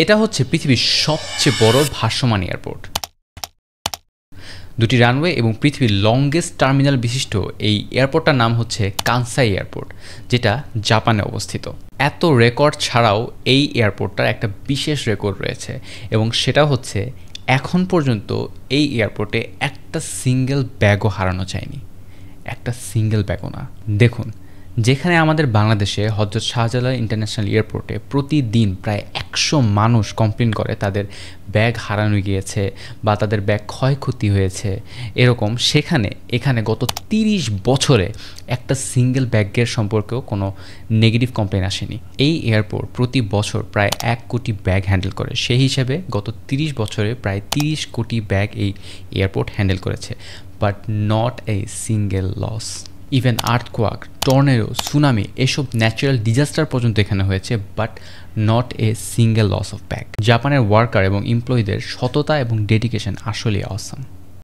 এটা হচ্ছে পৃথিবীর সবচেয়ে বড় ভাসমান এয়ারপোর্ট। দুটি রানওয়ে এবং পৃথিবীর লংগেস্ট টার্মিনাল বিশিষ্ট এই এয়ারপোর্টটার নাম হচ্ছে কানসাই এয়ারপোর্ট, যেটা জাপানে অবস্থিত। এত রেকর্ড ছাড়াও এই এয়ারপোর্টটার একটা বিশেষ রেকর্ড রয়েছে, এবং সেটা হচ্ছে এখন পর্যন্ত এই এয়ারপোর্টে একটা সিঙ্গেল ব্যাগও হারানো যায়নি। একটা সিঙ্গেল ব্যাগও না। দেখুন, যেখানে আমাদের বাংলাদেশে হযরত শাহজালাল ইন্টারন্যাশনাল এয়ারপোর্টে প্রতিদিন প্রায় 100 মানুষ কমপ্লেন করে তাদের ব্যাগ হারানো গিয়েছে বা তাদের ব্যাগ ক্ষয়ক্ষতি হয়েছে এরকম, এখানে গত 30 বছরে একটা সিঙ্গেল ব্যাগের সম্পর্কেও কোনো নেগেটিভ কমপ্লেন আসেনি। এই এয়ারপোর্ট প্রতি বছর প্রায় 1 কোটি ব্যাগ হ্যান্ডেল করে। সেই হিসেবে গত 30 বছরে প্রায় 30 কোটি ব্যাগ এই এয়ারপোর্ট হ্যান্ডেল করেছে, but not a single loss. Even earthquake, tornado, tsunami এসব ন্যাচারাল ডিজাস্টার পর্যন্ত এখানে হয়েছে, but not a single loss of bag. জাপানের ওয়ার্কার এবং এমপ্লয়ীদের সততা এবং ডেডিকেশন আসলেই অসাম।